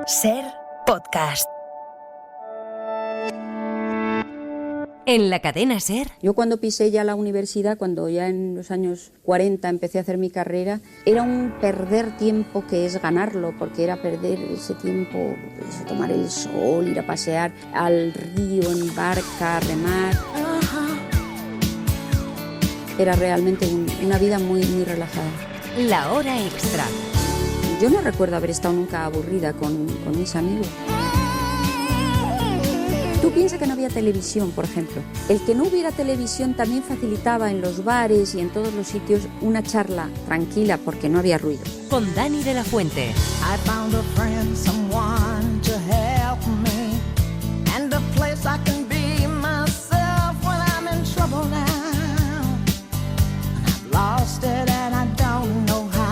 Ser podcast. En la cadena SER. Yo cuando pisé ya la universidad, cuando ya en los años 40 empecé a hacer mi carrera, era un perder tiempo que es ganarlo, porque era perder ese tiempo, eso, tomar el sol, ir a pasear al río en barca, remar. Era realmente una vida muy relajada. La hora extra. Yo no recuerdo haber estado nunca aburrida con mis amigos. Tú piensas que no había televisión, por ejemplo. El que no hubiera televisión también facilitaba en los bares y en todos los sitios una charla tranquila porque no había ruido. Con Dani de la Fuente. I found a friend, someone to help me, and a place I can be myself when I'm in trouble now. I've lost it and I don't know how.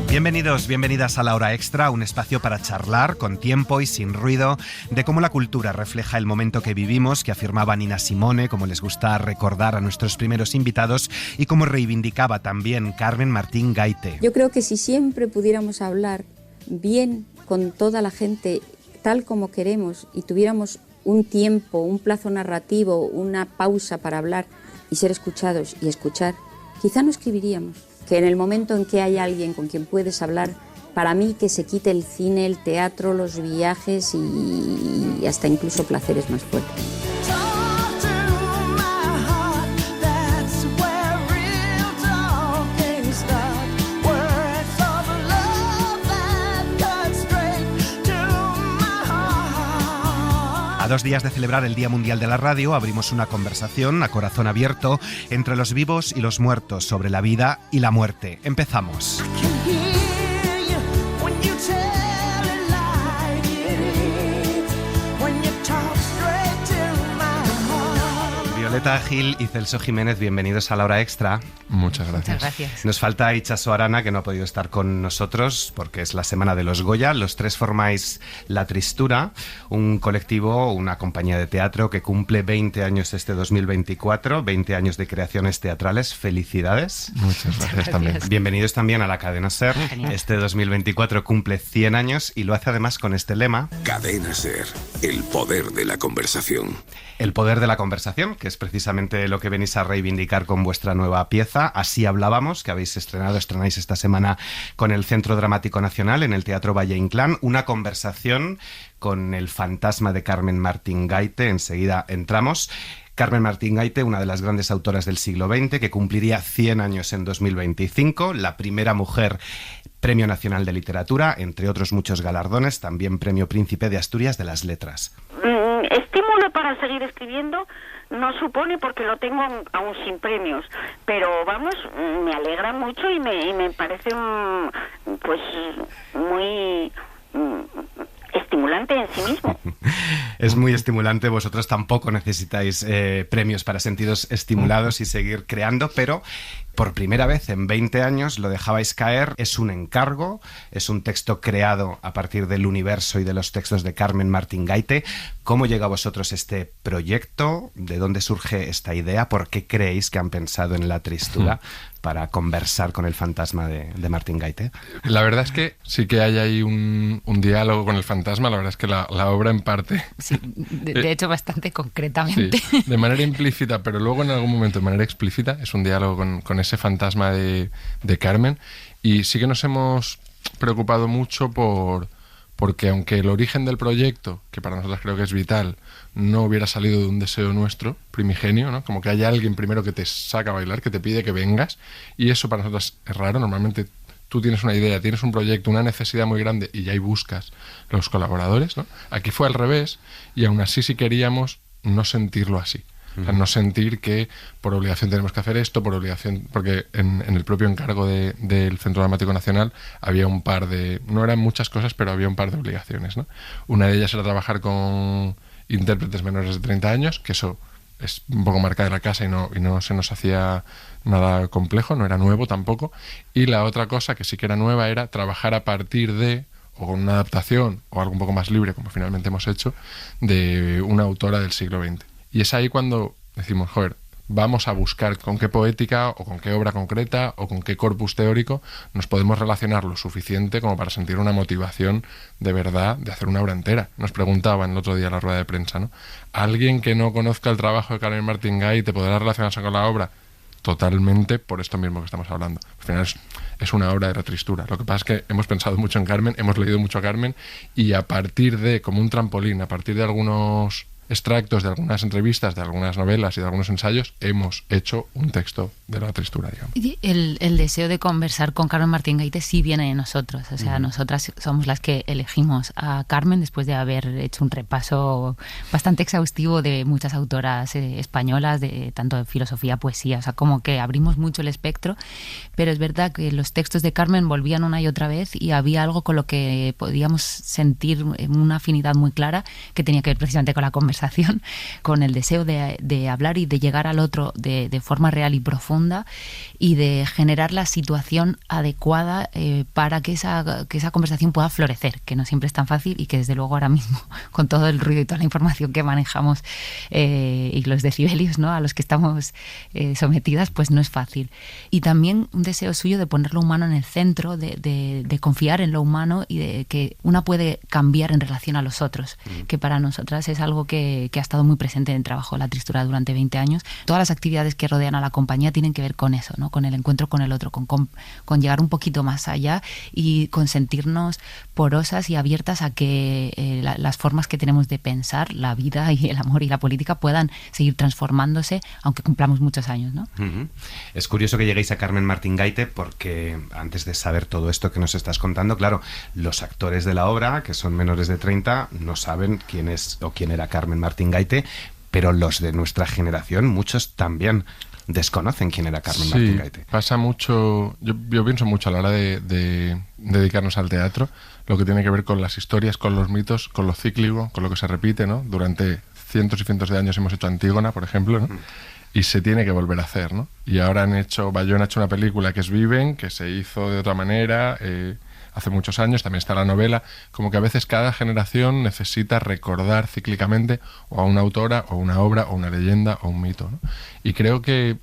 Bienvenidos, bienvenidas a La Hora Extra, un espacio para charlar con tiempo y sin ruido de cómo la cultura refleja el momento que vivimos, que afirmaba Nina Simone, como les gusta recordar a nuestros primeros invitados, y como reivindicaba también Carmen Martín Gaite. Yo creo que si siempre pudiéramos hablar bien con toda la gente, tal como queremos, y tuviéramos un tiempo, un plazo narrativo, una pausa para hablar y ser escuchados y escuchar, quizá no escribiríamos. Que en el momento en que hay alguien con quien puedes hablar, para mí que se quite el cine, el teatro, los viajes y hasta incluso placeres más fuertes. A 2 días de celebrar el Día Mundial de la Radio, abrimos una conversación a corazón abierto entre los vivos y los muertos sobre la vida y la muerte. Empezamos. Violeta Gil y Celso Jiménez, bienvenidos a La Hora Extra. Muchas gracias. Muchas gracias. Nos falta Itxaso Arana, que no ha podido estar con nosotros porque es la semana de los Goya. Los tres formáis La Tristura, un colectivo, una compañía de teatro que cumple 20 años este 2024, 20 años de creaciones teatrales. Felicidades. Muchas gracias también. Bienvenidos también a la cadena SER. Genial. Este 2024 cumple 100 años y lo hace además con este lema. Cadena SER, el poder de la conversación. El poder de la conversación, que es precisamente lo que venís a reivindicar con vuestra nueva pieza. Así hablábamos, que estrenáis esta semana con el Centro Dramático Nacional en el Teatro Valle Inclán. Una conversación con el fantasma de Carmen Martín Gaite. Enseguida entramos. Carmen Martín Gaite, una de las grandes autoras del siglo XX, que cumpliría 100 años en 2025, la primera mujer Premio Nacional de Literatura, entre otros muchos galardones, también Premio Príncipe de Asturias de las Letras. Estímulo para seguir escribiendo no supone, porque lo tengo aún sin premios, pero vamos, me alegra mucho y me parece pues muy estimulante en sí mismo. Es muy estimulante, vosotros tampoco necesitáis premios para sentiros estimulados y seguir creando, pero por primera vez en 20 años lo dejabais caer. Es un encargo, es un texto creado a partir del universo y de los textos de Carmen Martín Gaite. ¿Cómo llega a vosotros este proyecto? ¿De dónde surge esta idea? ¿Por qué creéis que han pensado en La Tristura para conversar con el fantasma de Martín Gaite? La verdad es que sí que hay ahí un diálogo con el fantasma. La verdad es que la obra en parte... Sí, de hecho bastante concretamente. Sí, de manera implícita, pero luego en algún momento de manera explícita, es un diálogo con ese fantasma de Carmen. Y sí que nos hemos preocupado mucho porque aunque el origen del proyecto, que para nosotros creo que es vital, no hubiera salido de un deseo nuestro primigenio, ¿no? Como que haya alguien primero que te saca a bailar, que te pide que vengas, y eso para nosotros es raro. Normalmente tú tienes una idea, tienes un proyecto, una necesidad muy grande y ya ahí buscas los colaboradores, ¿no? Aquí fue al revés y aún así sí queríamos no sentirlo así. O sea, no sentir que por obligación tenemos que hacer esto, por obligación, porque en el propio encargo del Centro Dramático Nacional había un par de, no eran muchas cosas, pero había un par de obligaciones, ¿no? Una de ellas era trabajar con intérpretes menores de 30 años, que eso es un poco marca de la casa y no se nos hacía nada complejo, no era nuevo tampoco. Y la otra cosa que sí que era nueva era trabajar a partir de, o con una adaptación, o algo un poco más libre, como finalmente hemos hecho, de una autora del siglo XX. Y es ahí cuando decimos, joder, vamos a buscar con qué poética o con qué obra concreta o con qué corpus teórico nos podemos relacionar lo suficiente como para sentir una motivación de verdad de hacer una obra entera. Nos preguntaban el otro día en la rueda de prensa, ¿no? ¿Alguien que no conozca el trabajo de Carmen Martín Gaite podrá relacionarse con la obra? Totalmente, por esto mismo que estamos hablando. Al final es una obra de retristura. Lo que pasa es que hemos pensado mucho en Carmen, hemos leído mucho a Carmen, y a partir de, como un trampolín, a partir de algunos extractos de algunas entrevistas, de algunas novelas y de algunos ensayos, hemos hecho un texto de la tristura, digamos. El deseo de conversar con Carmen Martín Gaite sí viene de nosotros. O sea, nosotras somos las que elegimos a Carmen después de haber hecho un repaso bastante exhaustivo de muchas autoras españolas, de tanto de filosofía, poesía. O sea, como que abrimos mucho el espectro, pero es verdad que los textos de Carmen volvían una y otra vez y había algo con lo que podíamos sentir una afinidad muy clara que tenía que ver precisamente con la conversación, con el deseo de hablar y de llegar al otro de forma real y profunda y de generar la situación adecuada para que esa conversación pueda florecer, que no siempre es tan fácil y que desde luego ahora mismo, con todo el ruido y toda la información que manejamos y los decibelios, ¿no?, a los que estamos sometidas, pues no es fácil. Y también un deseo suyo de poner lo humano en el centro, de confiar en lo humano y de que una puede cambiar en relación a los otros, que para nosotras es algo que ha estado muy presente en el trabajo de la tristura durante 20 años. Todas las actividades que rodean a la compañía tienen que ver con eso, ¿no?, con el encuentro con el otro, con llegar un poquito más allá y con sentirnos porosas y abiertas a que las formas que tenemos de pensar, la vida y el amor y la política puedan seguir transformándose, aunque cumplamos muchos años, ¿no? Es curioso que lleguéis a Carmen Martín Gaite porque antes de saber todo esto que nos estás contando, claro, los actores de la obra, que son menores de 30, no saben quién es o quién era Carmen Martín Gaite, pero los de nuestra generación, muchos también desconocen quién era Carmen Martín Gaite. Pasa mucho, yo pienso mucho a la hora de dedicarnos al teatro, lo que tiene que ver con las historias, con los mitos, con lo cíclico, con lo que se repite, ¿no? Durante cientos y cientos de años hemos hecho Antígona, por ejemplo, ¿no? Y se tiene que volver a hacer, ¿no? Y ahora Bayona ha hecho una película que es Viven, que se hizo de otra manera, hace muchos años, también está la novela, como que a veces cada generación necesita recordar cíclicamente o a una autora, o una obra, o una leyenda, o un mito, ¿no? Y creo que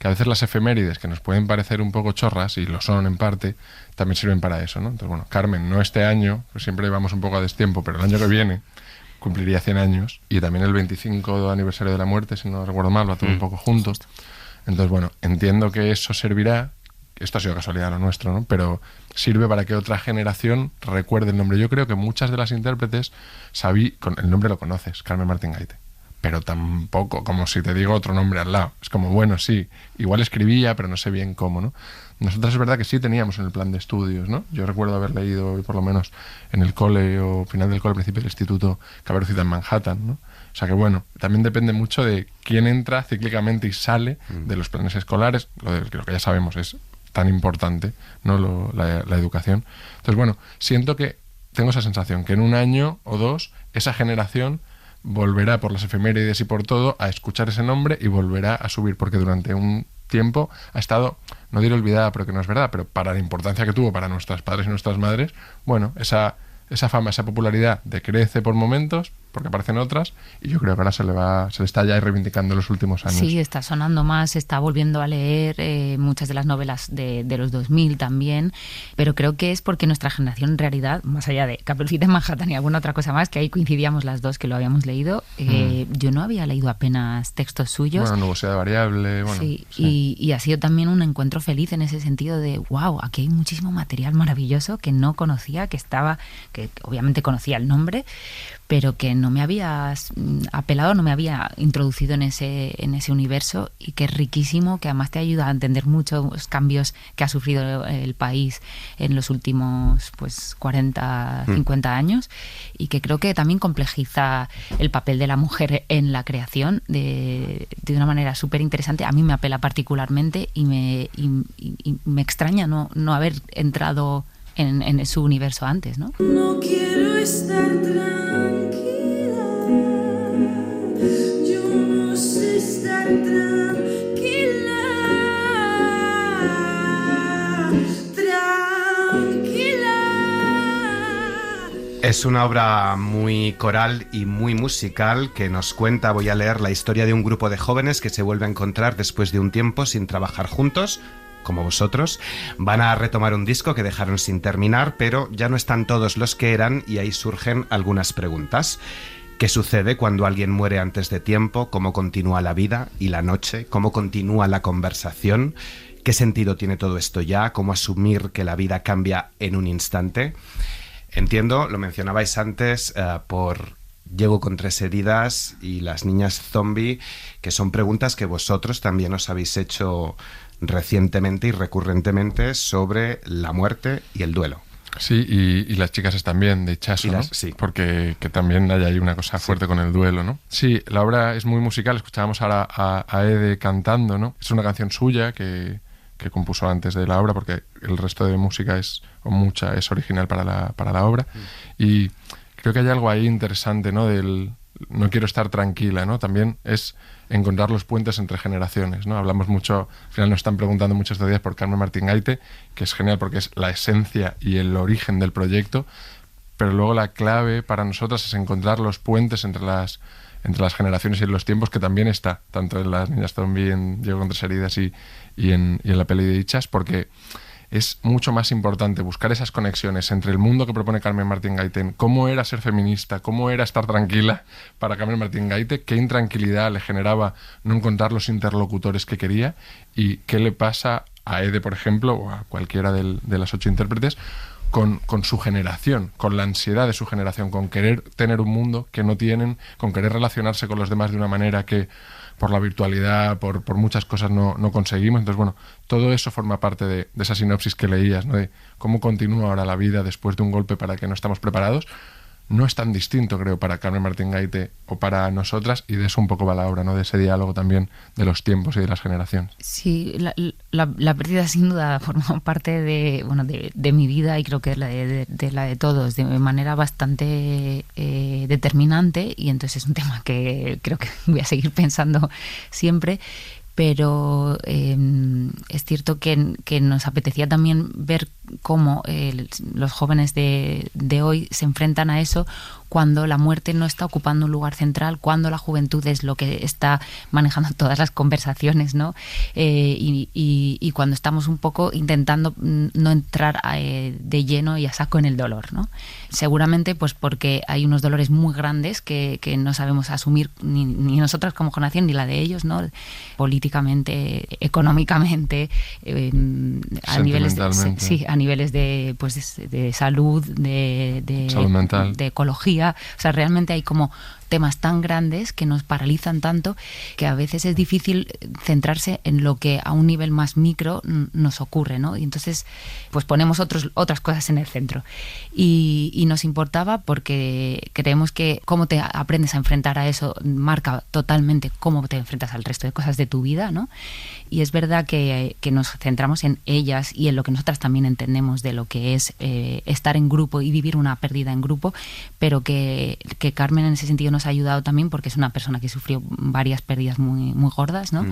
a veces las efemérides, que nos pueden parecer un poco chorras, y lo son en parte, también sirven para eso, ¿no? Entonces, bueno, Carmen, no este año, pues siempre vamos un poco a destiempo, pero el año que viene cumpliría 100 años, y también el 25 aniversario de la muerte, si no recuerdo mal, va todo un poco juntos. Entonces, bueno, entiendo que eso servirá. Esto ha sido casualidad lo nuestro, ¿no? Pero sirve para que otra generación recuerde el nombre. Yo creo que muchas de las intérpretes, el nombre lo conoces, Carmen Martín Gaite, pero tampoco como si te digo otro nombre al lado. Es como, bueno, sí, igual escribía, pero no sé bien cómo, ¿no? Nosotros es verdad que sí teníamos en el plan de estudios, ¿no? Yo recuerdo haber leído, por lo menos en el cole o final del cole, principio del instituto, Caperucita en Manhattan, ¿no? O sea que bueno, también depende mucho de quién entra cíclicamente y sale de los planes escolares. Lo que ya sabemos es tan importante, ¿no? La educación. Entonces bueno, siento que tengo esa sensación que en un año o dos esa generación volverá por las efemérides y por todo a escuchar ese nombre y volverá a subir, porque durante un tiempo ha estado, no diré olvidada, pero que no es verdad, pero para la importancia que tuvo para nuestros padres y nuestras madres, bueno, esa fama, esa popularidad decrece por momentos, porque aparecen otras, y yo creo que ahora se le está ya reivindicando en los últimos años. Sí, está sonando más, está volviendo a leer muchas de las novelas de los 2000 también, pero creo que es porque nuestra generación en realidad, más allá de Caperucita en Manhattan y alguna otra cosa más, que ahí coincidíamos las dos que lo habíamos leído, yo no había leído apenas textos suyos. Bueno, Nubosidad Variable, bueno. Sí. Y ha sido también un encuentro feliz en ese sentido de, wow, aquí hay muchísimo material maravilloso que no conocía, que obviamente conocía el nombre, pero que no me había apelado, no me había introducido en ese universo, y que es riquísimo, que además te ayuda a entender muchos cambios que ha sufrido el país en los últimos 40, 50 años, y que creo que también complejiza el papel de la mujer en la creación de una manera súper interesante. A mí me apela particularmente y me extraña no haber entrado en su universo antes, ¿no? No quiero estar tranquila, yo no sé estar tranquila, Es una obra muy coral y muy musical que nos cuenta, voy a leer, la historia de un grupo de jóvenes que se vuelve a encontrar después de un tiempo sin trabajar juntos, como vosotros. Van a retomar un disco que dejaron sin terminar, pero ya no están todos los que eran y ahí surgen algunas preguntas. ¿Qué sucede cuando alguien muere antes de tiempo? ¿Cómo continúa la vida y la noche? ¿Cómo continúa la conversación? ¿Qué sentido tiene todo esto ya? ¿Cómo asumir que la vida cambia en un instante? Entiendo, lo mencionabais antes, por Llego con 3 heridas y las niñas zombie, que son preguntas que vosotros también os habéis hecho recientemente y recurrentemente sobre la muerte y el duelo. Sí, y las chicas están bien, de Chaso, ¿no? Sí. Porque que también hay ahí una cosa fuerte con el duelo, ¿no? Sí, la obra es muy musical, escuchábamos ahora a Ede cantando, ¿no? Es una canción suya que compuso antes de la obra, porque el resto de música es original para la obra. Y creo que hay algo ahí interesante, ¿no? Del no quiero estar tranquila, ¿no? También es encontrar los puentes entre generaciones, ¿no? Hablamos mucho, al final nos están preguntando mucho estos días por Carmen Martín Gaite, que es genial porque es la esencia y el origen del proyecto, pero luego la clave para nosotras es encontrar los puentes entre las generaciones y en los tiempos, que también está, tanto en Las Niñas Zombie, en Llego con 3 heridas y en la peli de Dichas, porque es mucho más importante buscar esas conexiones entre el mundo que propone Carmen Martín Gaite, cómo era ser feminista, cómo era estar tranquila para Carmen Martín Gaite, qué intranquilidad le generaba no encontrar los interlocutores que quería y qué le pasa a Ede, por ejemplo, o a cualquiera de las 8 intérpretes, con su generación, con la ansiedad de su generación, con querer tener un mundo que no tienen, con querer relacionarse con los demás de una manera que por la virtualidad, por muchas cosas no conseguimos. Entonces, bueno, todo eso forma parte de esa sinopsis que leías, ¿no? De cómo continúa ahora la vida después de un golpe para que no estamos preparados. No es tan distinto, creo, para Carmen Martín Gaite o para nosotras, y de eso un poco va la obra, ¿no? De ese diálogo también de los tiempos y de las generaciones. Sí, la pérdida sin duda forma parte de mi vida, y creo que es de la de todos, de manera bastante determinante, y entonces es un tema que creo que voy a seguir pensando siempre. Pero es cierto que nos apetecía también ver cómo los jóvenes de hoy se enfrentan a eso cuando la muerte no está ocupando un lugar central, cuando la juventud es lo que está manejando todas las conversaciones, ¿no? Y cuando estamos un poco intentando no entrar de lleno y a saco en el dolor, ¿no? Seguramente pues porque hay unos dolores muy grandes que no sabemos asumir ni nosotras como generación ni la de ellos, ¿no? Políticamente, económicamente, a niveles de salud, de salud mental, de ecología. O sea, realmente hay como temas tan grandes que nos paralizan tanto que a veces es difícil centrarse en lo que a un nivel más micro nos ocurre, ¿no? Y entonces pues ponemos otras cosas en el centro. Y nos importaba porque creemos que cómo te aprendes a enfrentar a eso marca totalmente cómo te enfrentas al resto de cosas de tu vida, ¿no? Y es verdad que nos centramos en ellas y en lo que nosotras también entendemos de lo que es estar en grupo y vivir una pérdida en grupo, pero que Carmen en ese sentido nos ha ayudado también porque es una persona que sufrió varias pérdidas muy, muy gordas, ¿no?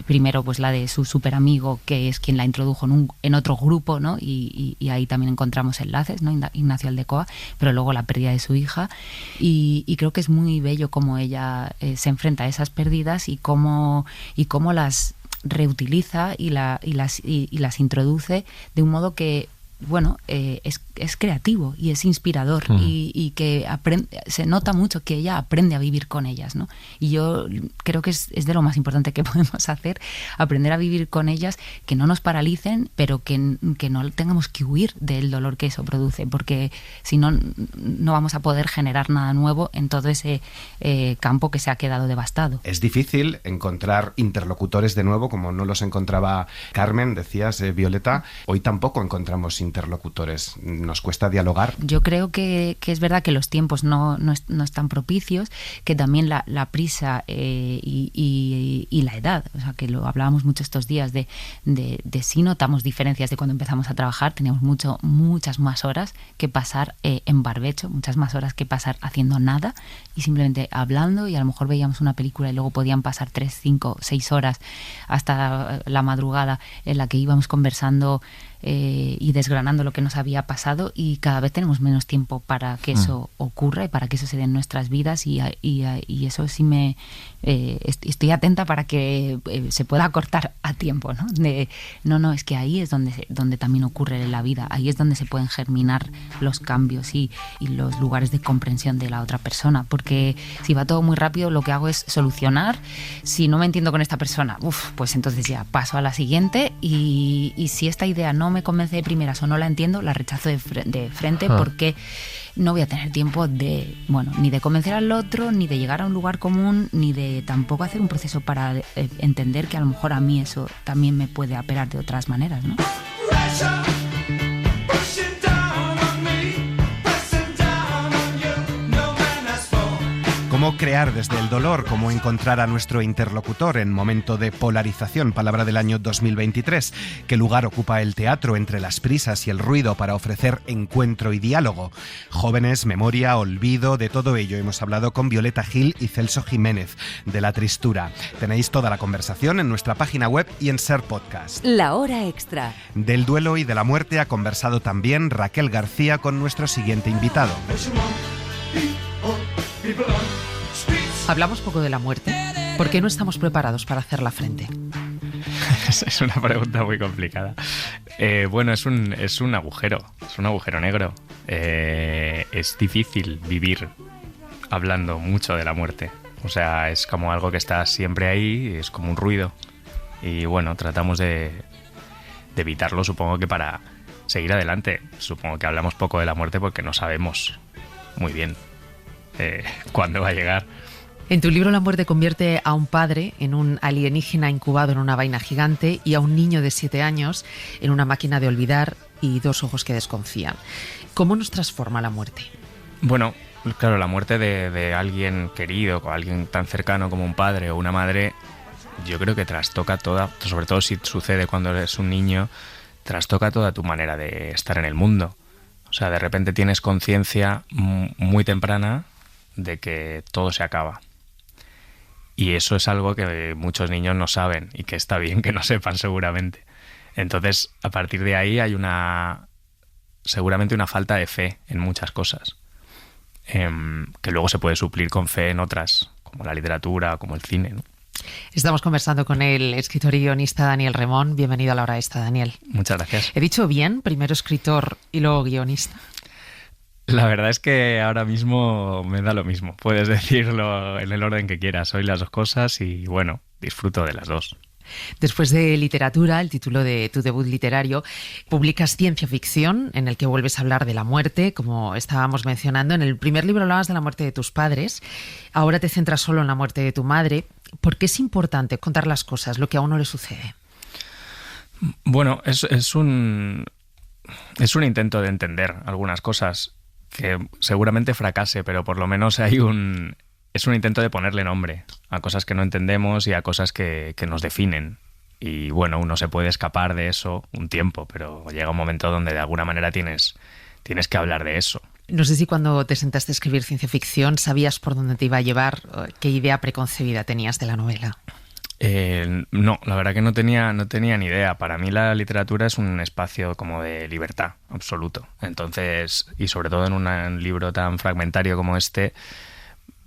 Primero pues la de su súper amigo, que es quien la introdujo en otro grupo, ¿no? Y ahí también encontramos enlaces, ¿no? Ignacio Aldecoa, pero luego la pérdida de su hija, y creo que es muy bello cómo ella se enfrenta a esas pérdidas y cómo las reutiliza y las introduce de un modo que es creativo y es inspirador, y que se nota mucho que ella aprende a vivir con ellas, ¿no? Y yo creo que es de lo más importante que podemos hacer, aprender a vivir con ellas, que no nos paralicen, pero que no tengamos que huir del dolor que eso produce, porque si no vamos a poder generar nada nuevo en todo ese campo que se ha quedado devastado. Es difícil encontrar interlocutores de nuevo, como no los encontraba Carmen, decías, Violeta. Hoy tampoco encontramos interlocutores. Nos cuesta dialogar. Yo creo que es verdad que los tiempos no están propicios, que también la prisa y la edad, o sea, que lo hablábamos mucho estos días de sí notamos diferencias de cuando empezamos a trabajar. Teníamos muchas más horas que pasar en barbecho, muchas más horas que pasar haciendo nada y simplemente hablando, y a lo mejor veíamos una película y luego podían pasar 3, 5, 6 horas hasta la madrugada en la que íbamos conversando y desgranando lo que nos había pasado, y cada vez tenemos menos tiempo para que eso ocurra y para que eso se dé en nuestras vidas, y eso sí estoy atenta para que se pueda cortar a tiempo, ¿no? Es que ahí es donde también ocurre la vida, ahí es donde se pueden germinar los cambios y los lugares de comprensión de la otra persona, porque si va todo muy rápido, lo que hago es solucionar. Si no me entiendo con esta persona, pues entonces ya paso a la siguiente, y si esta idea no me convence de primeras o no la entiendo, la rechazo de frente, porque no voy a tener tiempo ni de convencer al otro, ni de llegar a un lugar común, ni de tampoco hacer un proceso para entender que a lo mejor a mí eso también me puede apelar de otras maneras, ¿no? Cómo crear desde el dolor, cómo encontrar a nuestro interlocutor en momento de polarización, palabra del año 2023. ¿Qué lugar ocupa el teatro entre las prisas y el ruido para ofrecer encuentro y diálogo? Jóvenes, memoria, olvido, de todo ello hemos hablado con Violeta Gil y Celso Jiménez, de La Tristura. Tenéis toda la conversación en nuestra página web y en Ser Podcast. La hora extra. Del duelo y de la muerte ha conversado también Raquel García con nuestro siguiente invitado. Hablamos poco de la muerte. ¿Por qué no estamos preparados para hacerla frente? Es una pregunta muy complicada. Bueno, es un agujero negro. Es difícil vivir hablando mucho de la muerte. O sea, es como algo que está siempre ahí, es como un ruido. Y bueno, tratamos de evitarlo, supongo que para seguir adelante. Supongo que hablamos poco de la muerte porque no sabemos muy bien cuándo va a llegar. En tu libro La muerte convierte a un padre en un alienígena incubado en una vaina gigante y a un niño de 7 años en una máquina de olvidar y 2 ojos que desconfían. ¿Cómo nos transforma la muerte? Bueno, claro, la muerte de alguien querido, o alguien tan cercano como un padre o una madre, yo creo que trastoca toda, sobre todo si sucede cuando eres un niño, trastoca toda tu manera de estar en el mundo. O sea, de repente tienes conciencia muy temprana de que todo se acaba. Y eso es algo que muchos niños no saben y que está bien que no sepan seguramente. Entonces, a partir de ahí hay seguramente una falta de fe en muchas cosas, que luego se puede suplir con fe en otras, como la literatura, como el cine, ¿no? Estamos conversando con el escritor y guionista Daniel Remón. Bienvenido a La Hora Extra, Daniel. Muchas gracias. ¿He dicho bien? Primero escritor y luego guionista. La verdad es que ahora mismo me da lo mismo. Puedes decirlo en el orden que quieras. Soy las dos cosas y, bueno, disfruto de las dos. Después de literatura, el título de tu debut literario, publicas ciencia ficción, en el que vuelves a hablar de la muerte, como estábamos mencionando. En el primer libro hablabas de la muerte de tus padres. Ahora te centras solo en la muerte de tu madre. ¿Por qué es importante contar las cosas, lo que a uno le sucede? Bueno, es un intento de entender algunas cosas que seguramente fracase, pero por lo menos es un intento de ponerle nombre a cosas que no entendemos y a cosas que nos definen. Y bueno, uno se puede escapar de eso un tiempo, pero llega un momento donde de alguna manera tienes que hablar de eso. No sé si cuando te sentaste a escribir ciencia ficción sabías por dónde te iba a llevar, qué idea preconcebida tenías de la novela. No, la verdad que no tenía ni idea. Para mí la literatura es un espacio como de libertad absoluto. Entonces, y sobre todo en un libro tan fragmentario como este,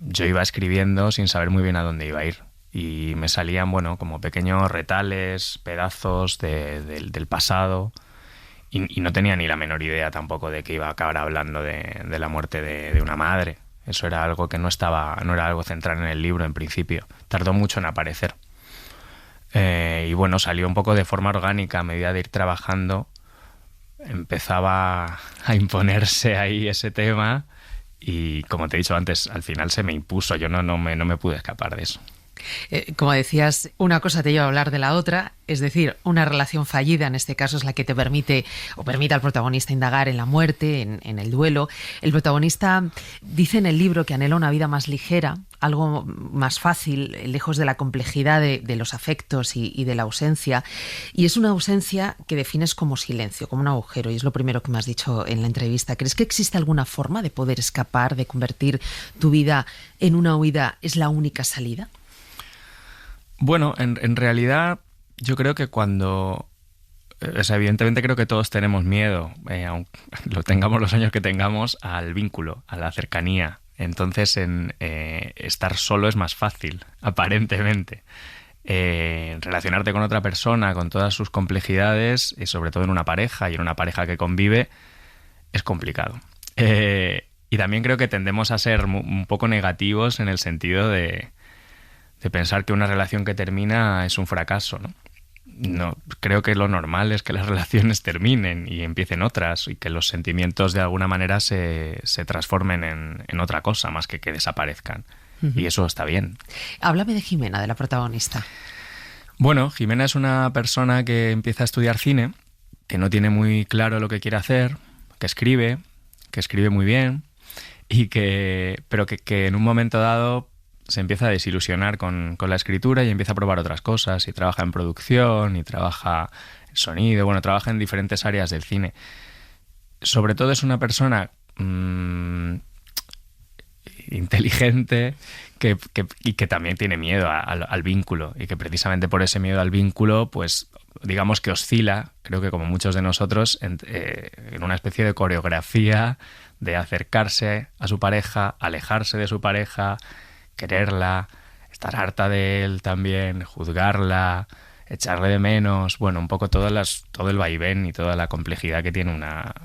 yo iba escribiendo sin saber muy bien a dónde iba a ir. Y me salían, bueno, como pequeños retales, pedazos del pasado. Y no tenía ni la menor idea tampoco de que iba a acabar hablando de la muerte de una madre. Eso era algo que no era algo central en el libro en principio. Tardó mucho en aparecer. Y bueno, salió un poco de forma orgánica a medida de ir trabajando. Empezaba a imponerse ahí ese tema y, como te he dicho antes, al final se me impuso. Yo no me pude escapar de eso. Como decías, una cosa te lleva a hablar de la otra, es decir, una relación fallida en este caso es la que te permite al protagonista indagar en la muerte, en el duelo. El protagonista dice en el libro que anhela una vida más ligera, algo más fácil, lejos de la complejidad de los afectos y de la ausencia. Y es una ausencia que defines como silencio, como un agujero, y es lo primero que me has dicho en la entrevista. ¿Crees que existe alguna forma de poder escapar, de convertir tu vida en una huida? ¿Es la única salida? Bueno, en realidad yo creo que cuando evidentemente creo que todos tenemos miedo, aunque lo tengamos los años que tengamos, al vínculo, a la cercanía. Entonces, estar solo es más fácil, aparentemente. Relacionarte con otra persona, con todas sus complejidades, y sobre todo en una pareja, y en una pareja que convive, es complicado. Y también creo que tendemos a ser un poco negativos en el sentido de pensar que una relación que termina es un fracaso, ¿no? No, creo que lo normal es que las relaciones terminen y empiecen otras, y que los sentimientos de alguna manera se transformen en otra cosa más que desaparezcan. Y eso está bien. Háblame de Jimena, de la protagonista. Bueno, Jimena es una persona que empieza a estudiar cine, que no tiene muy claro lo que quiere hacer, que escribe muy bien, pero que en un momento dado se empieza a desilusionar con la escritura y empieza a probar otras cosas, y trabaja en producción, y trabaja en sonido, bueno, trabaja en diferentes áreas del cine. Sobre todo es una persona inteligente y que también tiene miedo al vínculo, y que precisamente por ese miedo al vínculo, pues digamos que oscila, creo que como muchos de nosotros, en una especie de coreografía de acercarse a su pareja, alejarse de su pareja, quererla, estar harta de él también, juzgarla, echarle de menos, bueno, un poco todo el vaivén y toda la complejidad que tiene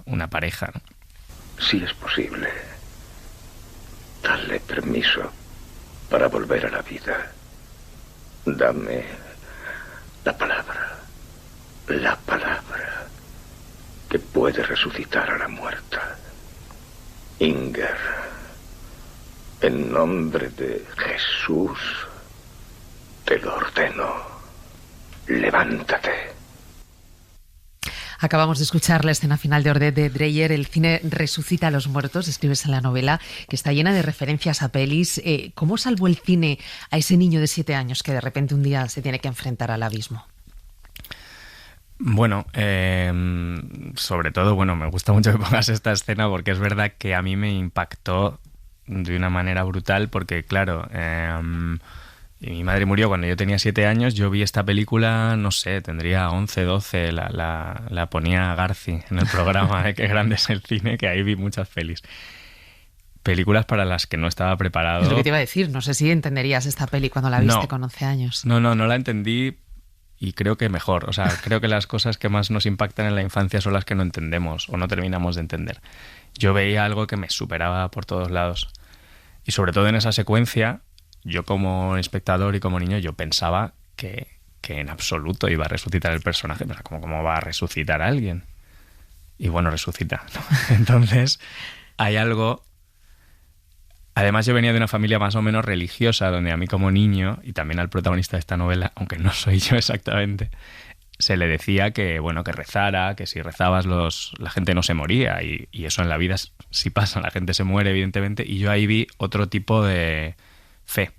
una pareja, ¿no? Si es posible, dale permiso para volver a la vida. Dame la palabra que puede resucitar a la muerta. Inger, en nombre de Jesús, te lo ordeno. Levántate. Acabamos de escuchar la escena final de Oded de Dreyer. El cine resucita a los muertos, escribes en la novela, que está llena de referencias a pelis. ¿Cómo salvó el cine a ese niño de 7 años que de repente un día se tiene que enfrentar al abismo? Bueno, sobre todo, me gusta mucho que pongas esta escena, porque es verdad que a mí me impactó de una manera brutal, porque claro, mi madre murió cuando yo tenía 7 años, yo vi esta película, no sé, tendría 11, 12, la ponía Garci en el programa de Qué grande es el cine, que ahí vi muchas películas para las que no estaba preparado. Es lo que te iba a decir, no sé si entenderías esta peli cuando la viste con 11 años. No la entendí. Y creo que mejor, creo que las cosas que más nos impactan en la infancia son las que no entendemos o no terminamos de entender. Yo veía algo que me superaba por todos lados. Y sobre todo en esa secuencia, yo como espectador y como niño, yo pensaba que en absoluto iba a resucitar el personaje. Pero ¿cómo va a resucitar a alguien? Y bueno, resucita, ¿no? Entonces, hay algo... Además, yo venía de una familia más o menos religiosa, donde a mí como niño, y también al protagonista de esta novela, aunque no soy yo exactamente, se le decía que rezara, que si rezabas la gente no se moría, y eso en la vida sí pasa, la gente se muere evidentemente, y yo ahí vi otro tipo de fe.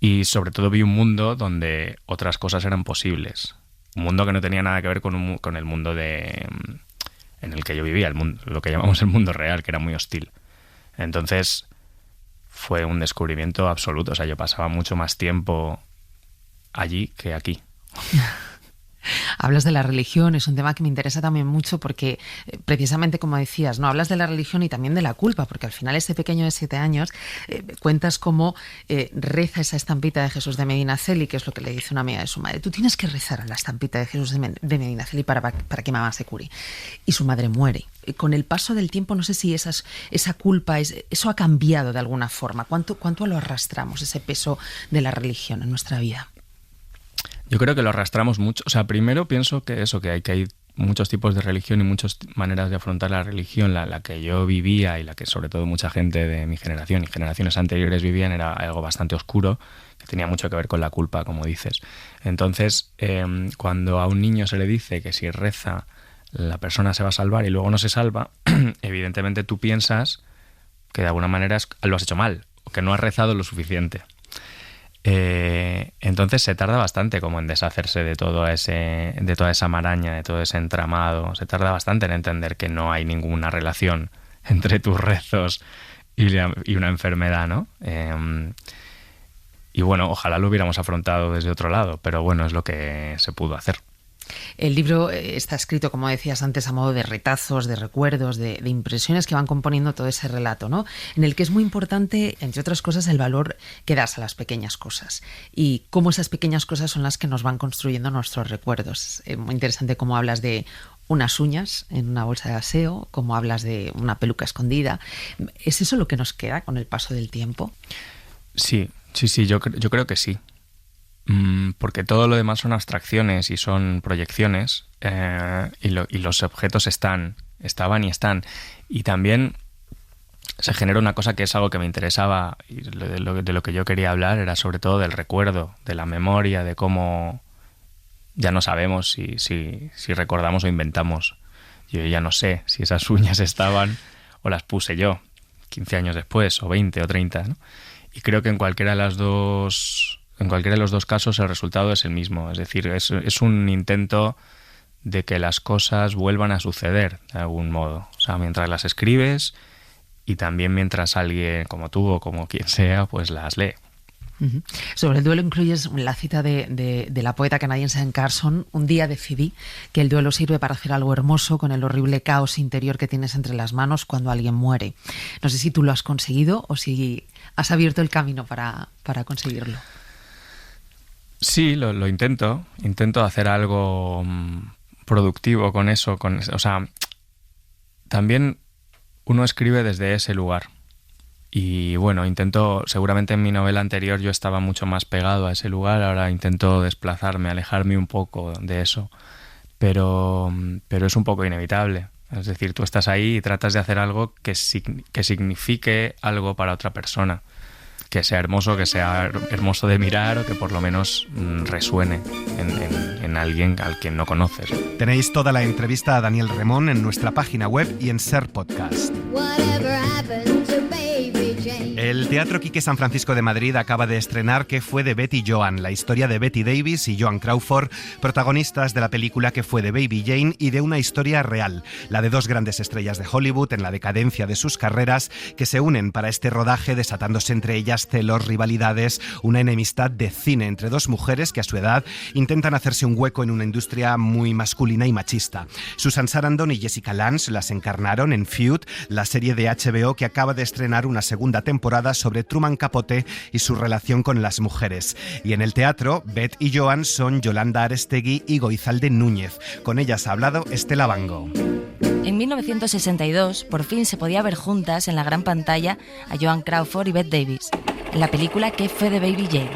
Y sobre todo vi un mundo donde otras cosas eran posibles. Un mundo que no tenía nada que ver con el mundo en el que yo vivía, lo que llamamos el mundo real, que era muy hostil. Entonces fue un descubrimiento absoluto. Yo pasaba mucho más tiempo allí que aquí. Hablas de la religión, es un tema que me interesa también mucho porque precisamente como decías, ¿no? Hablas de la religión y también de la culpa, porque al final ese pequeño de 7 años cuentas cómo reza esa estampita de Jesús de Medinaceli, que es lo que le dice una amiga de su madre. Tú tienes que rezar a la estampita de Jesús de Medinaceli para que mamá se cure. Y su madre muere. Con el paso del tiempo, no sé si esa culpa, eso ha cambiado de alguna forma. ¿Cuánto lo arrastramos, ese peso de la religión en nuestra vida? Yo creo que lo arrastramos mucho. Primero pienso que hay muchos tipos de religión y muchas maneras de afrontar la religión. La que yo vivía y la que sobre todo mucha gente de mi generación y generaciones anteriores vivían era algo bastante oscuro, que tenía mucho que ver con la culpa, como dices. Entonces, cuando a un niño se le dice que si reza la persona se va a salvar y luego no se salva, evidentemente tú piensas que de alguna manera lo has hecho mal, o que no has rezado lo suficiente. Entonces se tarda bastante como en deshacerse de toda esa maraña, de todo ese entramado. Se tarda bastante en entender que no hay ninguna relación entre tus rezos y una enfermedad, ¿no? Y bueno, ojalá lo hubiéramos afrontado desde otro lado, pero bueno, es lo que se pudo hacer. El libro está escrito, como decías antes, a modo de retazos, de recuerdos, de impresiones que van componiendo todo ese relato, ¿no? En el que es muy importante, entre otras cosas, el valor que das a las pequeñas cosas y cómo esas pequeñas cosas son las que nos van construyendo nuestros recuerdos. Es muy interesante cómo hablas de unas uñas en una bolsa de aseo, cómo hablas de una peluca escondida. ¿Es eso lo que nos queda con el paso del tiempo? Sí, yo creo que sí. Porque todo lo demás son abstracciones y son proyecciones, y los objetos estaban y están. Y también se genera una cosa que es algo que me interesaba y de lo que yo quería hablar, era sobre todo del recuerdo, de la memoria, de cómo ya no sabemos si recordamos o inventamos. Yo ya no sé si esas uñas estaban o las puse yo 15 años después, o 20 o 30, ¿no? Y creo que en cualquiera de los dos casos el resultado es el mismo. Es decir, es un intento de que las cosas vuelvan a suceder de algún modo. O sea, mientras las escribes y también mientras alguien como tú o como quien sea, pues las lee. Uh-huh. Sobre el duelo incluyes la cita de la poeta canadiense Anne Carson: un día decidí que el duelo sirve para hacer algo hermoso con el horrible caos interior que tienes entre las manos cuando alguien muere. No sé si tú lo has conseguido o si has abierto el camino para conseguirlo. Sí, lo intento. Intento hacer algo productivo con eso. O sea, también uno escribe desde ese lugar. Y bueno, seguramente en mi novela anterior yo estaba mucho más pegado a ese lugar, ahora intento desplazarme, alejarme un poco de eso. Pero es un poco inevitable. Es decir, tú estás ahí y tratas de hacer algo que signifique algo para otra persona. Que sea hermoso de mirar, o que por lo menos resuene en alguien al que no conoces. Tenéis toda la entrevista a Daniel Remón en nuestra página web y en Ser Podcast. El Teatro Quique San Francisco de Madrid acaba de estrenar ¿Qué fue de Bette y Joan?, la historia de Bette Davis y Joan Crawford, protagonistas de la película ¿Qué fue de Baby Jane?, y de una historia real, la de dos grandes estrellas de Hollywood en la decadencia de sus carreras, que se unen para este rodaje, desatándose entre ellas celos, rivalidades, una enemistad de cine entre dos mujeres que a su edad intentan hacerse un hueco en una industria muy masculina y machista. Susan Sarandon y Jessica Lange las encarnaron en Feud, la serie de HBO que acaba de estrenar una segunda temporada sobre Truman Capote y su relación con las mujeres. Y en el teatro, Bette y Joan son Yolanda Arestegui y Goizalde Núñez. Con ellas ha hablado Estela Bango. En 1962, por fin se podía ver juntas en la gran pantalla a Joan Crawford y Bette Davis, en la película ¿Qué fue de Baby Jane?.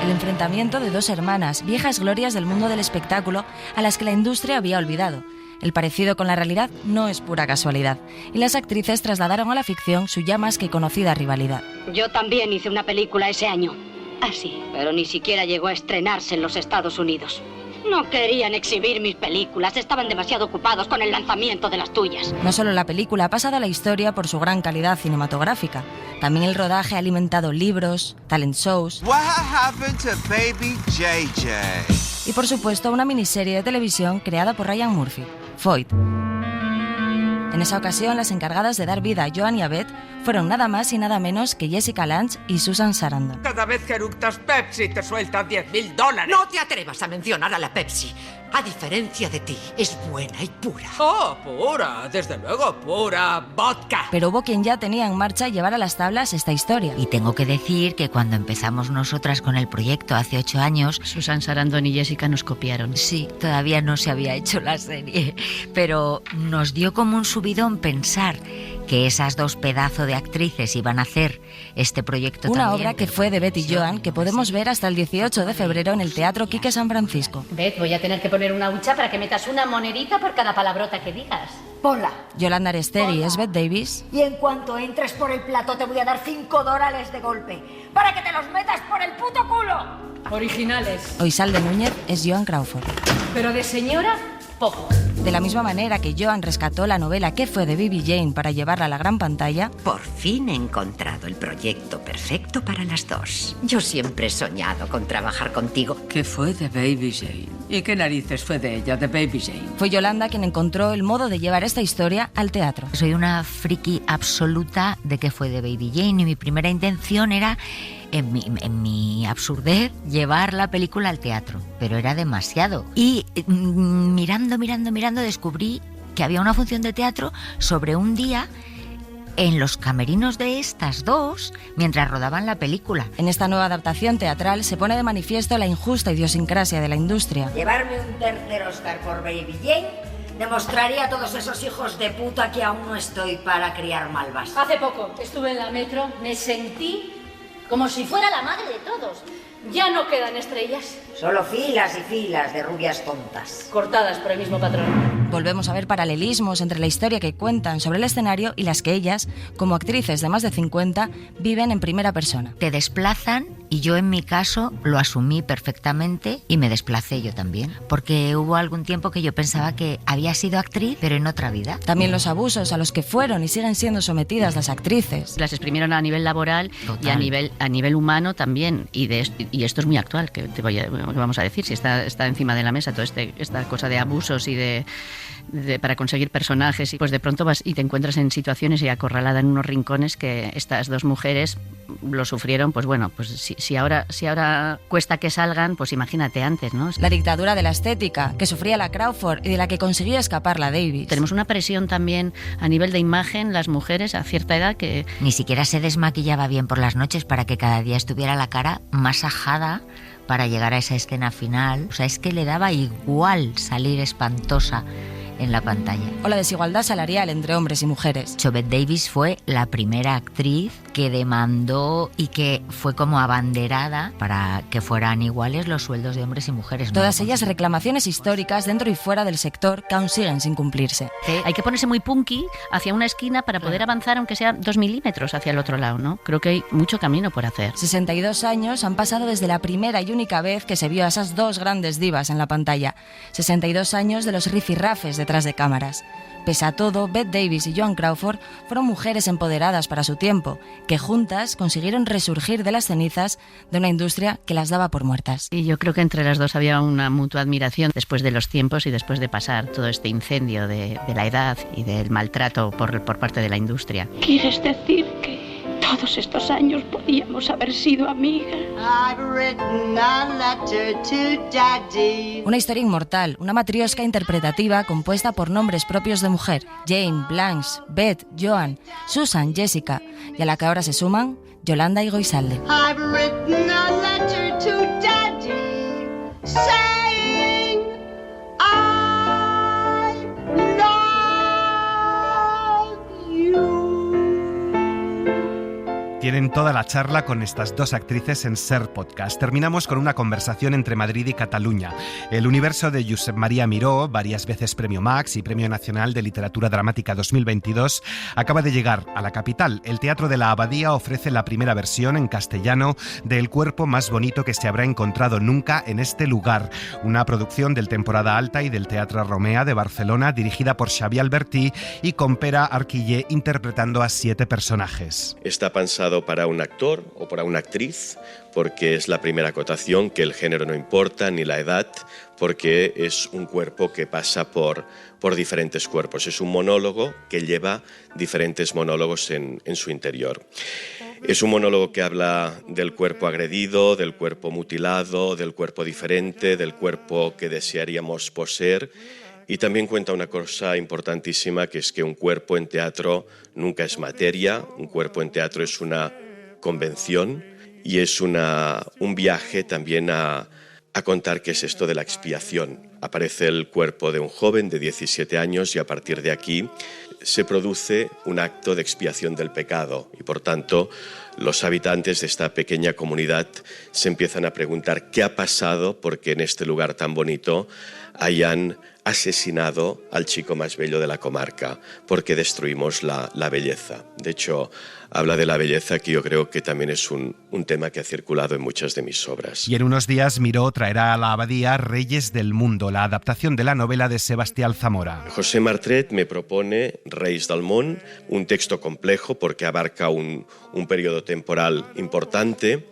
El enfrentamiento de dos hermanas, viejas glorias del mundo del espectáculo, a las que la industria había olvidado. El parecido con la realidad no es pura casualidad, y las actrices trasladaron a la ficción su ya más que conocida rivalidad. Yo también hice una película ese año. Así, pero ni siquiera llegó a estrenarse en los Estados Unidos. No querían exhibir mis películas, estaban demasiado ocupados con el lanzamiento de las tuyas. No solo la película ha pasado a la historia por su gran calidad cinematográfica, también el rodaje ha alimentado libros, talent shows. What happened to Baby JJ? Y por supuesto una miniserie de televisión creada por Ryan Murphy, Foyt. En esa ocasión, las encargadas de dar vida a Joan y a Bette fueron nada más y nada menos que Jessica Lange y Susan Sarandon. Cada vez que eructas Pepsi te sueltan $10,000. No te atrevas a mencionar a la Pepsi. A diferencia de ti, es buena y pura. Oh, pura, desde luego, pura vodka. Pero hubo quien ya tenía en marcha llevar a las tablas esta historia. Y tengo que decir que cuando empezamos nosotras con el proyecto hace 8 años... Susan Sarandon y Jessica nos copiaron. Sí, todavía no se había hecho la serie, pero nos dio como un subidón pensar que esas dos pedazos de actrices iban a hacer este proyecto una también. Obra que fue de Bette y Joan, que podemos ver hasta el 18 de febrero en el Teatro Quique San Francisco. Beth, voy a tener que poner una hucha para que metas una monedita por cada palabrota que digas. Ponla. Yolanda Arestegui es Bette Davis. Y en cuanto entres por el plató te voy a dar $5 de golpe, para que te los metas por el puto culo. Originales. Goizalde Núñez es Joan Crawford. Pero de señora, poco. De la misma manera que Joan rescató la novela ¿Qué fue de Baby Jane?, para llevarla a la gran pantalla, por fin he encontrado el proyecto perfecto para las dos. Yo siempre he soñado con trabajar contigo. ¿Qué fue de Baby Jane? ¿Y qué narices fue de ella, de Baby Jane? Fue Yolanda quien encontró el modo de llevar esta historia al teatro. Soy una friki absoluta de ¿Qué fue de Baby Jane? Y mi primera intención era en mi absurdez, llevar la película al teatro, pero era demasiado. Y mirando, descubrí que había una función de teatro sobre un día en los camerinos de estas dos mientras rodaban la película. En esta nueva adaptación teatral se pone de manifiesto la injusta idiosincrasia de la industria. Llevarme un tercer Oscar por Baby Jane demostraría a todos esos hijos de puta que aún no estoy para criar malvas. Hace poco estuve en la metro, me sentí como si fuera la madre de todos. Ya no quedan estrellas. Solo filas y filas de rubias tontas. Cortadas por el mismo patrón. Volvemos a ver paralelismos entre la historia que cuentan sobre el escenario y las que ellas, como actrices de más de 50, viven en primera persona. Te desplazan y yo en mi caso lo asumí perfectamente y me desplacé yo también. Porque hubo algún tiempo que yo pensaba que había sido actriz, pero en otra vida. También los abusos a los que fueron y siguen siendo sometidas las actrices. Las exprimieron a nivel laboral. Total. Y a nivel humano también. Y esto es muy actual, que vamos a decir, si está encima de la mesa toda esta cosa de abusos y para conseguir personajes, y pues de pronto vas y te encuentras en situaciones y acorralada en unos rincones que estas dos mujeres lo sufrieron. Pues bueno, pues si ahora cuesta que salgan, pues imagínate antes, ¿no? La dictadura de la estética que sufría la Crawford y de la que conseguía escapar la Davis. Tenemos una presión también a nivel de imagen, las mujeres a cierta edad, que ni siquiera se desmaquillaba bien por las noches para que cada día estuviera la cara más ajada para llegar a esa escena final. O sea, es que le daba igual salir espantosa en la pantalla. O la desigualdad salarial entre hombres y mujeres. Bette Davis fue la primera actriz que demandó y que fue como abanderada para que fueran iguales los sueldos de hombres y mujeres. Todas ellas reclamaciones históricas dentro y fuera del sector que aún siguen sin cumplirse. Hay que ponerse muy punky hacia una esquina para poder avanzar, aunque sea 2 milímetros hacia el otro lado, ¿no? Creo que hay mucho camino por hacer. 62 años han pasado desde la primera y única vez que se vio a esas dos grandes divas en la pantalla. 62 años de los rifirrafes detrás de cámaras. Pese a todo, Bette Davis y Joan Crawford fueron mujeres empoderadas para su tiempo, que juntas consiguieron resurgir de las cenizas de una industria que las daba por muertas. Y yo creo que entre las dos había una mutua admiración después de los tiempos y después de pasar todo este incendio de la edad y del maltrato por parte de la industria. ¿Quieres decir que todos estos años podíamos haber sido amigas? Una historia inmortal, una matriosca interpretativa compuesta por nombres propios de mujer: Jane, Blanche, Beth, Joan, Susan, Jessica, y a la que ahora se suman Yolanda y Goizalde. I've written a letter to Daddy saying I love you. Tienen toda la charla con estas dos actrices en Ser Podcast. Terminamos con una conversación entre Madrid y Cataluña. El universo de Josep María Miró, varias veces Premio Max y Premio Nacional de Literatura Dramática 2022, acaba de llegar a la capital. El Teatro de la Abadía ofrece la primera versión en castellano de El cuerpo más bonito que se habrá encontrado nunca en este lugar, una producción del Temporada Alta y del Teatre Romea de Barcelona, dirigida por Xavier Albertí y con Pere Arquiller interpretando a 7 personajes. Está pensado para un actor o para una actriz, porque es la primera acotación, que el género no importa, ni la edad, porque es un cuerpo que pasa por diferentes cuerpos. Es un monólogo que lleva diferentes monólogos en su interior. Es un monólogo que habla del cuerpo agredido, del cuerpo mutilado, del cuerpo diferente, del cuerpo que desearíamos poseer. Y también cuenta una cosa importantísima, que es que un cuerpo en teatro nunca es materia, un cuerpo en teatro es una convención y es un viaje también a contar qué es esto de la expiación. Aparece el cuerpo de un joven de 17 años y a partir de aquí se produce un acto de expiación del pecado y por tanto los habitantes de esta pequeña comunidad se empiezan a preguntar qué ha pasado porque en este lugar tan bonito hayan asesinado al chico más bello de la comarca, porque destruimos la belleza. De hecho, habla de la belleza, que yo creo que también es un tema que ha circulado en muchas de mis obras. Y en unos días Miró traerá a la Abadía Reyes del Mundo, la adaptación de la novela de Sebastián Zamora. José Martret me propone Reis del Món, un texto complejo porque abarca un periodo temporal importante.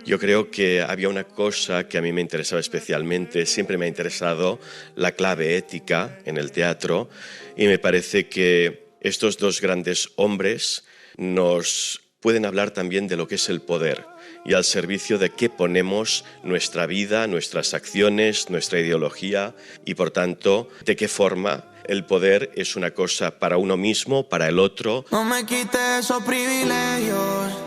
Yo creo que había una cosa que a mí me interesaba especialmente, siempre me ha interesado la clave ética en el teatro y me parece que estos dos grandes hombres nos pueden hablar también de lo que es el poder y al servicio de qué ponemos nuestra vida, nuestras acciones, nuestra ideología y, por tanto, de qué forma el poder es una cosa para uno mismo, para el otro. No me quites esos privilegios.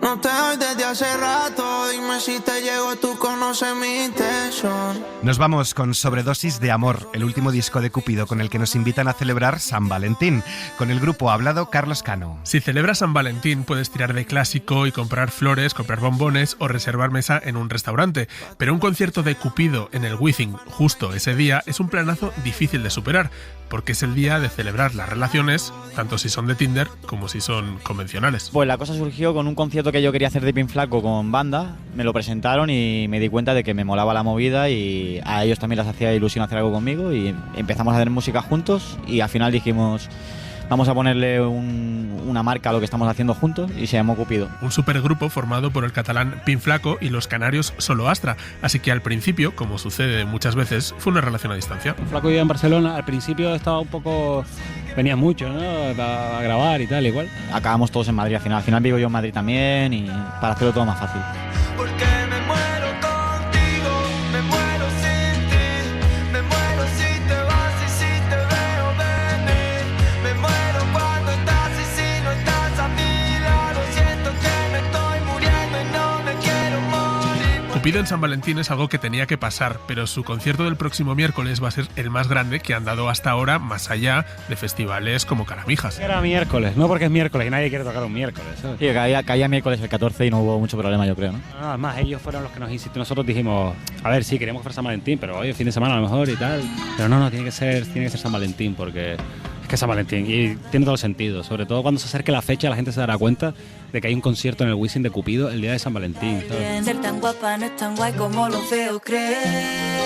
No te doy desde hace rato. Dime si te llego, tú conoces mi intención. Nos vamos con Sobredosis de Amor, el último disco de Cupido con el que nos invitan a celebrar San Valentín. Con el grupo ha hablado Carlos Cano. Si celebras San Valentín puedes tirar de clásico y comprar flores, comprar bombones o reservar mesa en un restaurante. Pero un concierto de Cupido en el Wizzing justo ese día es un planazo difícil de superar, porque es el día de celebrar las relaciones, tanto si son de Tinder como si son convencionales. Pues la cosa surgió con un concierto que yo quería hacer de Pin Flaco con banda, me lo presentaron y me di cuenta de que me molaba la movida y a ellos también les hacía ilusión hacer algo conmigo y empezamos a hacer música juntos y al final dijimos, vamos a ponerle una marca a lo que estamos haciendo juntos y se llamó Cupido. Un supergrupo formado por el catalán Pin Flaco y los canarios Solo Astra, así que al principio, como sucede muchas veces, fue una relación a distancia. Pin Flaco vivía en Barcelona, al principio estaba un poco... venía mucho, ¿no? A grabar y tal, igual. Acabamos todos en Madrid al final vivo yo en Madrid también y para hacerlo todo más fácil. Porque me muero contigo, me muero sin ti, me muero si te vas y si te veo venir, me muero cuando estás y si no estás a mi lado, siento que me estoy muriendo y no me quiero morir. Cupido en San Valentín es algo que tenía que pasar, pero su concierto del próximo miércoles va a ser el más grande que han dado hasta ahora, más allá de festivales como Caramijas. Era miércoles, no porque es miércoles y nadie quiere tocar un miércoles, ¿sabes? Sí, caía miércoles el 14 y no hubo mucho problema, yo creo, ¿no? No, además ellos fueron los que nos insistieron. Nosotros dijimos, a ver, sí, queríamos hacer San Valentín, pero hoy fin de semana a lo mejor y tal. Pero no, tiene que ser San Valentín porque es que es San Valentín y tiene todo el sentido. Sobre todo cuando se acerque la fecha la gente se dará cuenta de que hay un concierto en el Wizzing de Cupido el día de San Valentín, ¿sabes? Ser tan guapa no es tan guay como los feos creen.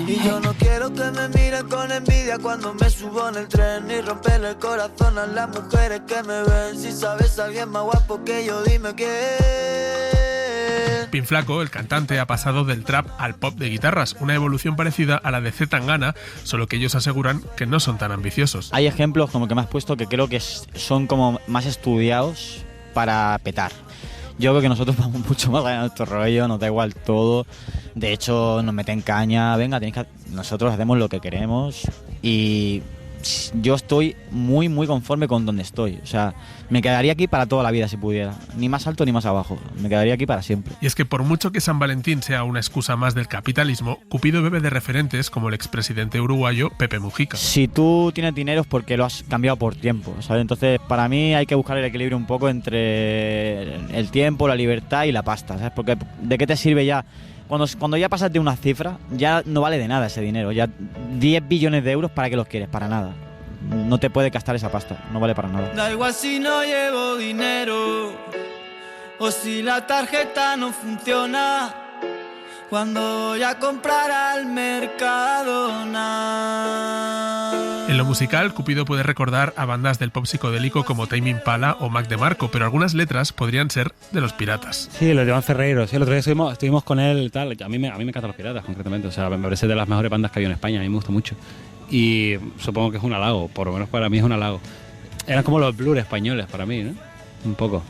Y yo no quiero que me miren con envidia cuando me subo en el tren, ni romperle el corazón a las mujeres que me ven. Si sabes a alguien más guapo que yo, dime quién. Pin Flaco, el cantante, ha pasado del trap al pop de guitarras, una evolución parecida a la de C. Tangana, solo que ellos aseguran que no son tan ambiciosos. Hay ejemplos como que me has puesto que creo que son como más estudiados para petar. Yo creo que nosotros vamos mucho más allá de nuestro rollo, nos da igual todo. De hecho, nos meten caña, venga, nosotros hacemos lo que queremos y yo estoy muy conforme con donde estoy. O sea, me quedaría aquí para toda la vida si pudiera. Ni más alto ni más abajo. Me quedaría aquí para siempre. Y es que por mucho que San Valentín sea una excusa más del capitalismo, Cupido bebe de referentes como el expresidente uruguayo Pepe Mujica. Si tú tienes dinero es porque lo has cambiado por tiempo, ¿sabes? Entonces, para mí hay que buscar el equilibrio un poco entre el tiempo, la libertad y la pasta, ¿sabes? Porque ¿de qué te sirve ya? Cuando ya pasas de una cifra, ya no vale de nada ese dinero. Ya 10 billones de euros, ¿para qué los quieres? Para nada. No te puede gastar esa pasta, no vale para nada. Da igual si no llevo dinero o si la tarjeta no funciona. Cuando voy a comprar al Mercadona. En lo musical, Cupido puede recordar a bandas del pop psicodélico como Tame Impala o Mac DeMarco, pero algunas letras podrían ser de Los Piratas. Sí, los de Iván Ferreiro. Sí, el otro día estuvimos con él y tal. A mí me encantan Los Piratas, concretamente. O sea, me parece de las mejores bandas que hay en España. A mí me gusta mucho. Y supongo que es un halago, por lo menos para mí es un halago. Eran como los Blur españoles para mí, ¿no? Un poco.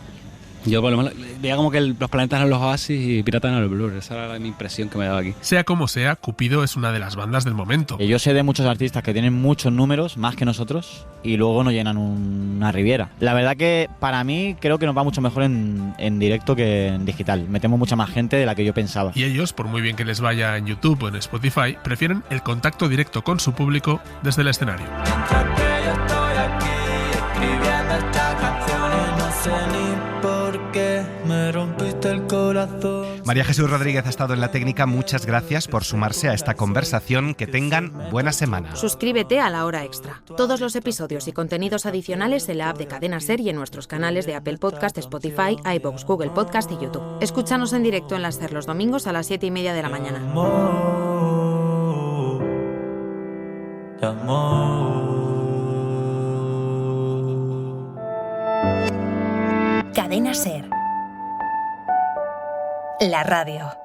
Yo por lo menos veía como que los planetas eran los Oasis y Piratas eran los Blur. Esa era mi impresión que me daba aquí. Sea como sea, Cupido es una de las bandas del momento. Yo sé de muchos artistas que tienen muchos números, más que nosotros, y luego no llenan una Riviera. La verdad que para mí creo que nos va mucho mejor en directo que en digital. Metemos mucha más gente de la que yo pensaba. Y ellos, por muy bien que les vaya en YouTube o en Spotify, prefieren el contacto directo con su público desde el escenario. Mientras que yo estoy aquí escribiendo estas canciones, no sé ni por qué me rompiste el corazón. María Jesús Rodríguez ha estado en la técnica. Muchas gracias por sumarse a esta conversación. Que tengan buena semana. Suscríbete a La Hora Extra. Todos los episodios y contenidos adicionales en la app de Cadena Ser y en nuestros canales de Apple Podcast, Spotify, iVoox, Google Podcast y YouTube. Escúchanos en directo en la Ser los domingos a las 7:30 de la mañana. Cadena Ser. La radio.